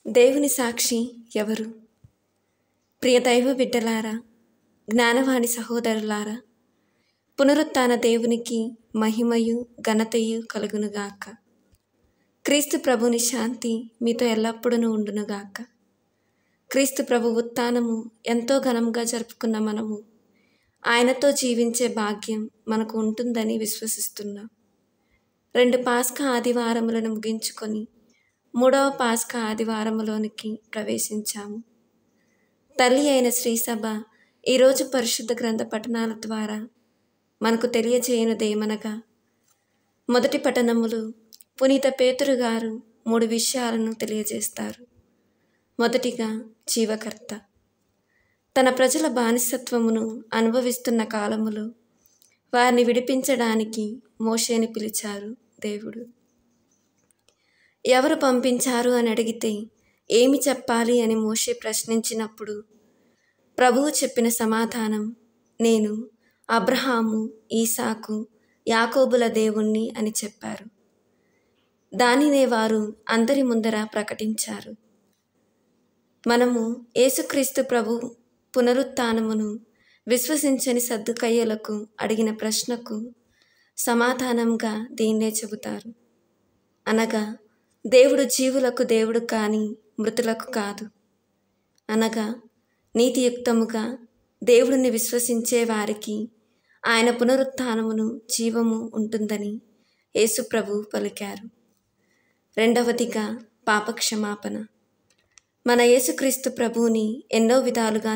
దేవుని సాక్షి ఎవరు? ప్రియ దైవ బిడ్డలారా, జ్ఞానవాణి సహోదరులారా, పునరుత్థాన దేవునికి మహిమయు ఘనతయు కలుగునుగాక. క్రీస్తు ప్రభుని శాంతి మీతో ఎల్లప్పుడూ ఉండునుగాక. క్రీస్తు ప్రభు ఉత్థానము ఎంతో ఘనంగా జరుపుకున్న మనము ఆయనతో జీవించే భాగ్యం మనకు ఉంటుందని విశ్వసిస్తున్నాం. 2 పాస్కా ఆదివారములను ముగించుకొని 3వ పాస్కా ఆదివారములోనికి ప్రవేశించాము. తల్లి అయిన శ్రీసభ ఈరోజు పరిశుద్ధ గ్రంథ పఠనాల ద్వారా మనకు తెలియజేయనుదేమనగా, మొదటి పఠనములు పునీత పేతురు గారు 3 విషయాలను తెలియజేస్తారు. మొదటిగా, జీవకర్త. తన ప్రజల బానిసత్వమును అనుభవిస్తున్న కాలములో వారిని విడిపించడానికి మోషేని పిలిచారు దేవుడు. ఎవరు పంపించారు అని అడిగితే ఏమి చెప్పాలి అని మోషే ప్రశ్నించినప్పుడు ప్రభువు చెప్పిన సమాధానం, నేను అబ్రహాము, ఈసాకు, యాకోబుల దేవుణ్ణి అని చెప్పారు. దానినే వారు అందరి ముందర ప్రకటించారు. మనము యేసుక్రీస్తు ప్రభు పునరుత్థానమును విశ్వసించని సద్దుకయ్యులకు అడిగిన ప్రశ్నకు సమాధానంగా దీన్నే చెబుతారు. అనగా, దేవుడు జీవులకు దేవుడు కానీ మృతులకు కాదు. అనగా, నీతియుక్తముగా దేవుడిని విశ్వసించే వారికి ఆయన పునరుత్థానమును జీవము ఉంటుందని యేసు ప్రభు పలికారు. రెండవదిగా, పాపక్షమాపణ. మన యేసుక్రీస్తు ప్రభువుని ఎన్నో విధాలుగా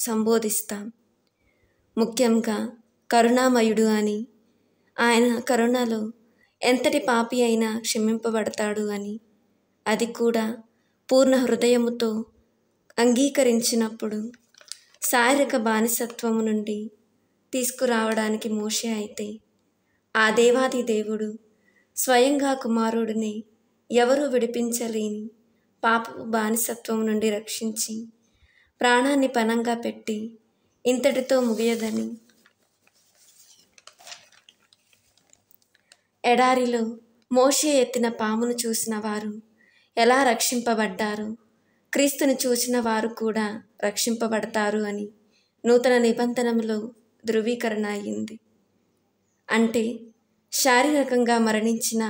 సంబోధిస్తాం. ముఖ్యంగా కరుణామయుడు అని, ఆయన కరుణలో ఎంతటి పాపి అయినా క్షమింపబడతాడు అని, అది కూడా పూర్ణ హృదయముతో అంగీకరించినప్పుడు శారీరక బానిసత్వము నుండి తీసుకురావడానికి మోషే అయితే, ఆ దేవాది దేవుడు స్వయంగా కుమారుడిని ఎవరూ విడిపించలేని పాపపు బానిసత్వం నుండి రక్షించి ప్రాణాన్ని పణంగా పెట్టి ఇంతటితో ముగియదని, ఎడారిలో మోషే ఎత్తిన పామును చూసిన వారు ఎలా రక్షింపబడ్డారు, క్రీస్తుని చూసిన వారు కూడా రక్షింపబడతారు అని నూతన నిబంధనలో ధృవీకరణ అయింది. అంటే శారీరకంగా మరణించిన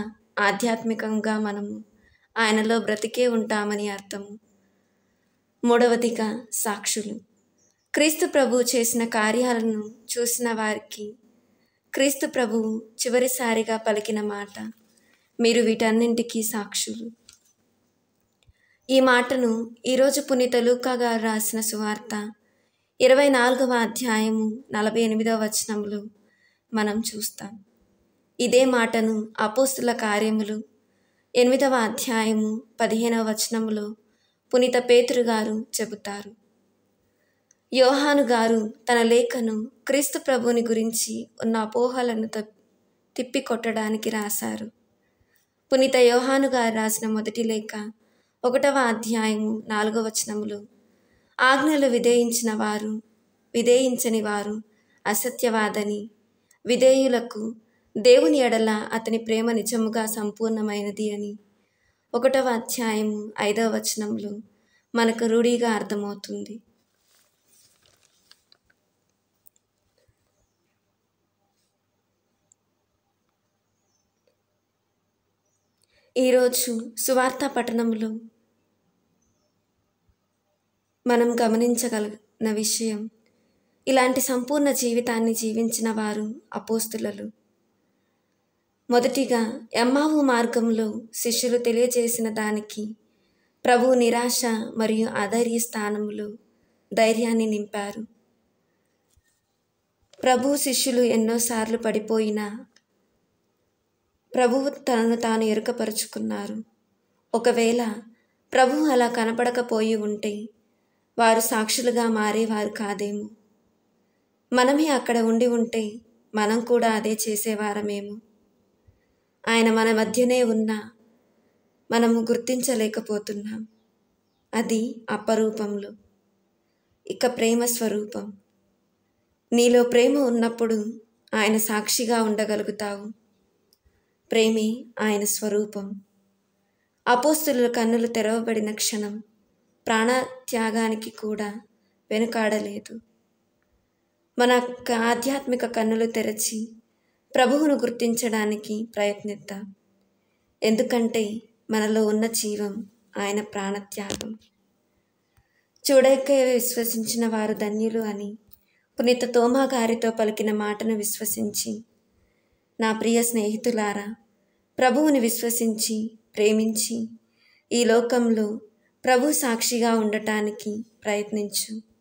ఆధ్యాత్మికంగా మనము ఆయనలో బ్రతికే ఉంటామని అర్థము. మూడవదిగా, సాక్షులు. క్రీస్తు ప్రభువు చేసిన కార్యాలను చూసిన వారికి క్రీస్తు ప్రభువు చివరిసారిగా పలికిన మాట, మీరు వీటన్నింటికీ సాక్షులు. ఈ మాటను ఈరోజు పునీత లూకా గారు రాసిన సువార్త 24వ అధ్యాయము 48వ వచనంలో మనం చూస్తాం. ఇదే మాటను అపోస్తుల కార్యములు 8వ అధ్యాయము 15వ వచనంలో పునీత పేతురు గారు చెబుతారు. యోహాను గారు తన లేఖను క్రీస్తు ప్రభువుని గురించి ఉన్న అపోహలను తిప్పికొట్టడానికి రాశారు. పునీత యోహాను గారు రాసిన మొదటి లేఖ 1వ అధ్యాయము 4వ వచనంలో, ఆజ్ఞలు విధేయించని వారు అసత్యవాదని, విధేయులకు దేవుని ఎడల అతని ప్రేమ నిజముగా సంపూర్ణమైనది అని 1వ అధ్యాయము 5వ వచనంలో మనకు రూఢిగా అర్థమవుతుంది. ఈరోజు సువార్త పఠనంలో మనం గమనించగలిగిన విషయం, ఇలాంటి సంపూర్ణ జీవితాన్ని జీవించిన వారు అపోస్తులు. మొదటిగా, ఎమ్మావు మార్గంలో శిష్యులు తెలియజేసిన దానికి ప్రభువు నిరాశ మరియు అధైర్య స్థానంలో ధైర్యాన్ని నింపారు. ప్రభు శిష్యులు ఎన్నోసార్లు పడిపోయినా ప్రభువు తనను తాను ఎరుకపరుచుకున్నారు. ఒకవేళ ప్రభువు అలా కనపడకపోయి ఉంటే వారు సాక్షులుగా మారేవారు కాదేమో. మనమే అక్కడ ఉండి ఉంటే మనం కూడా అదే చేసేవారమేమో. ఆయన మన మధ్యనే ఉన్నా మనము గుర్తించలేకపోతున్నాం. అది అపరూపంలో. ఇక ప్రేమ స్వరూపం. నీలో ప్రేమ ఉన్నప్పుడు ఆయన సాక్షిగా ఉండగలుగుతావు. ప్రేమే ఆయన స్వరూపం. అపోస్తుల కన్నులు తెరవబడిన క్షణం ప్రాణత్యాగానికి కూడా వెనుకాడలేదు. మన ఆధ్యాత్మిక కన్నులు తెరచి ప్రభువును గుర్తించడానికి ప్రయత్నిద్దాం. ఎందుకంటే మనలో ఉన్న జీవం ఆయన ప్రాణత్యాగం. చూడకే విశ్వసించిన వారు ధన్యులు అని పునీత తోమా గారితో పలికిన మాటను విశ్వసించి, నా ప్రియ స్నేహితులారా, ప్రభువుని విశ్వసించి ప్రేమించి ఈ లోకంలో ప్రభు సాక్షిగా ఉండటానికి ప్రయత్నించు.